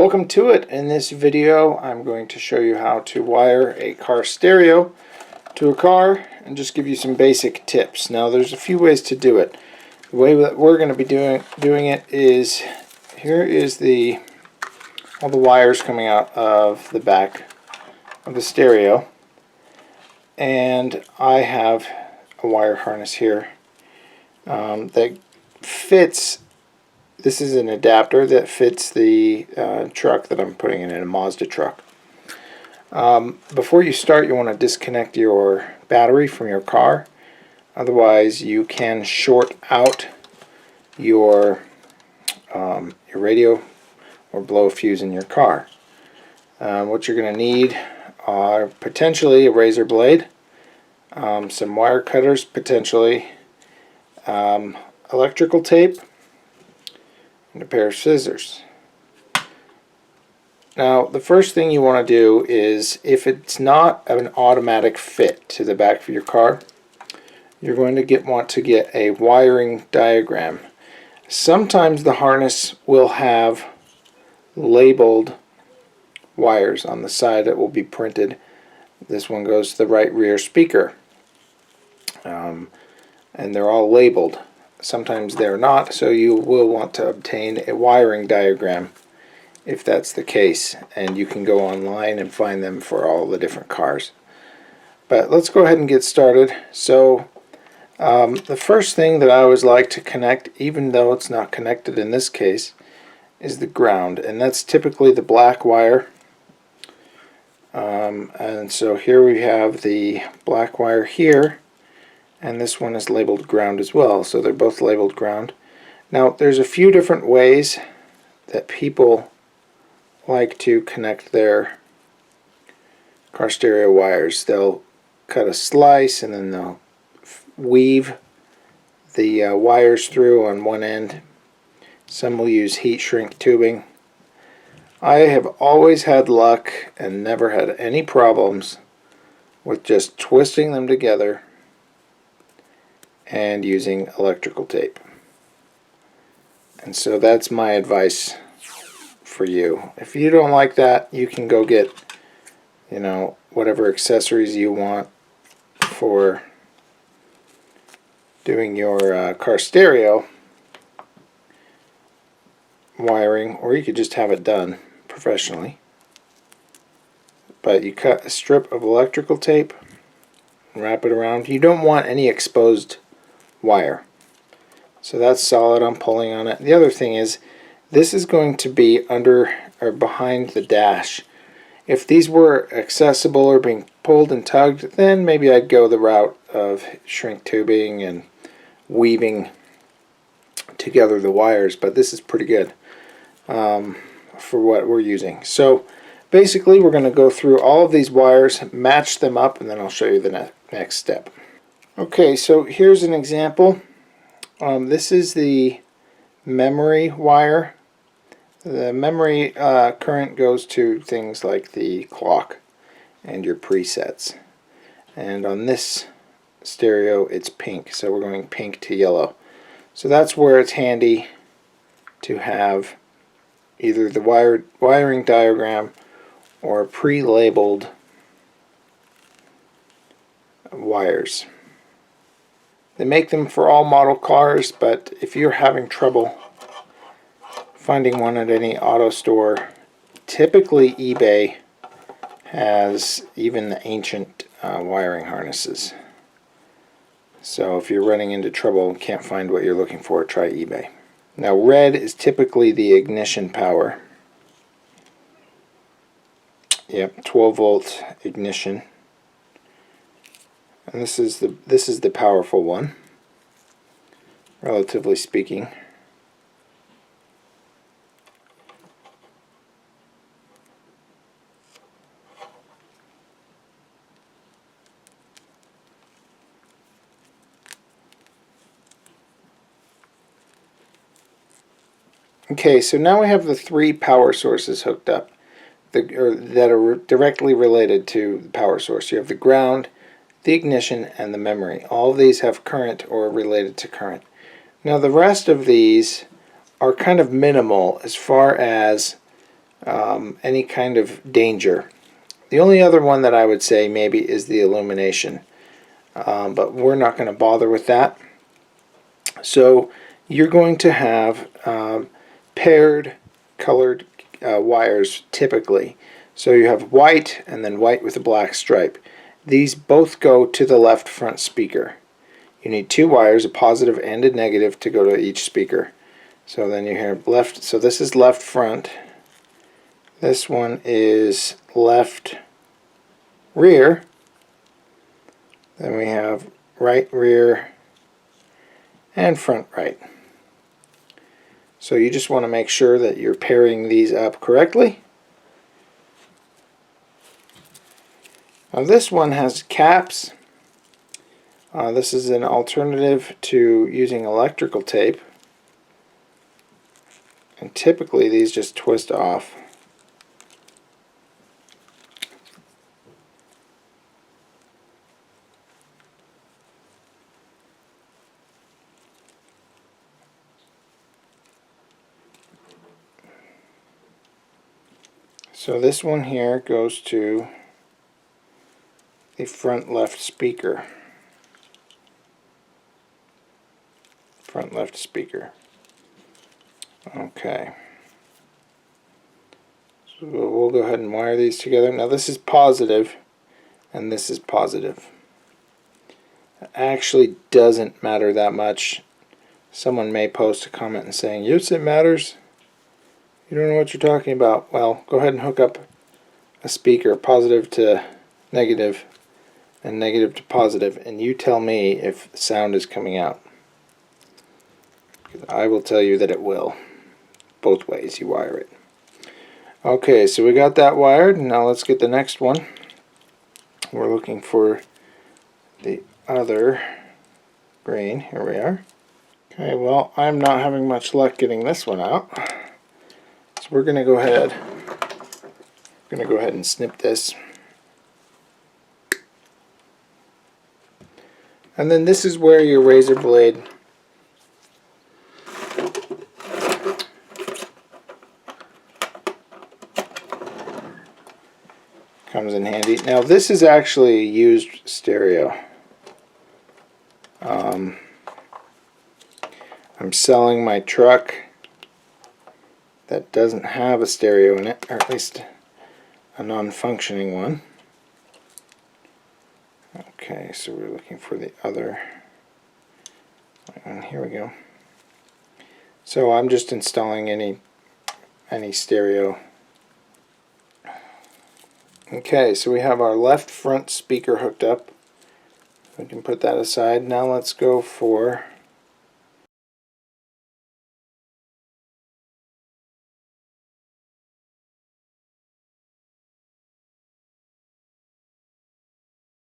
Welcome to it. In this video I'm going to show you how to wire a car stereo to a car and just give you some basic tips. Now there's a few ways to do it. The way that we're going to be doing it is, here is all the wires coming out of the back of the stereo, and I have a wire harness here that fits. This is an adapter that fits the truck that I'm putting in a Mazda truck. Before you start, you want to disconnect your battery from your car. Otherwise, you can short out your radio or blow a fuse in your car. What you're going to need are potentially a razor blade, some wire cutters, potentially electrical tape, and a pair of scissors. Now the first thing you want to do is, if it's not an automatic fit to the back of your car, you're going to want to get a wiring diagram. Sometimes the harness will have labeled wires on the side that will be printed. This one goes to the right rear speaker, and they're all labeled. Sometimes they're not, so you will want to obtain a wiring diagram if that's the case, and you can go online and find them for all the different cars. But let's go ahead and get started. So the first thing that I always like to connect, even though it's not connected in this case, is the ground, and that's typically the black wire. And so here we have the black wire here, and this one is labeled ground as well, so they're both labeled ground. Now there's a few different ways that people like to connect their car stereo wires. They'll cut a slice and then they'll weave the wires through on one end. Some will use heat shrink tubing. I have always had luck and never had any problems with just twisting them together and using electrical tape. And so that's my advice for you. If you don't like that, you can go get, whatever accessories you want for doing your car stereo wiring, or you could just have it done professionally. But you cut a strip of electrical tape and wrap it around. You don't want any exposed wire. So that's solid. I'm pulling on it. The other thing is, this is going to be under or behind the dash. If these were accessible or being pulled and tugged, then maybe I'd go the route of shrink tubing and weaving together the wires, but this is pretty good for what we're using. So basically we're going to go through all of these wires, match them up, and then I'll show you the next step. Okay, so here's an example. This is the memory wire. The memory current goes to things like the clock and your presets. And on this stereo it's pink, so we're going pink to yellow. So that's where it's handy to have either the wiring diagram or pre-labeled wires. They make them for all model cars, but if you're having trouble finding one at any auto store, typically eBay has even the ancient wiring harnesses. So if you're running into trouble and can't find what you're looking for, try eBay. Now red is typically the ignition power. Yep, 12 volt ignition. And this is the powerful one, relatively speaking. Okay, so now we have the three power sources hooked up that are directly related to the power source. You have the ground, the ignition, and the memory. All of these have current or are related to current. Now the rest of these are kind of minimal as far as any kind of danger. The only other one that I would say maybe is the illumination, but we're not going to bother with that. So you're going to have paired colored wires typically. So you have white and then white with a black stripe. These both go to the left front speaker. You need two wires, a positive and a negative, to go to each speaker. So then you have left, so this is left front. This one is left rear. Then we have right rear and front right. So you just want to make sure that you're pairing these up correctly. Now this one has caps. This is an alternative to using electrical tape. And typically these just twist off. So this one here goes to the front left speaker. Front left speaker. Okay. So we'll go ahead and wire these together. Now this is positive and this is positive. It actually doesn't matter that much. Someone may post a comment and saying, yes, it matters. You don't know what you're talking about. Well, go ahead and hook up a speaker, positive to negative and negative to positive, and you tell me if the sound is coming out. Because I will tell you that it will. Both ways you wire it. Okay, so we got that wired. Now let's get the next one. We're looking for the other green. Here we are. Okay, well, I'm not having much luck getting this one out. So we're going to go ahead and snip this. And then this is where your razor blade comes in handy. Now this is actually used stereo. I'm selling my truck that doesn't have a stereo in it, or at least a non-functioning one. Okay, so we're looking for the other one. Here we go. So I'm just installing any stereo. Okay, so we have our left front speaker hooked up. We can put that aside. Now let's go for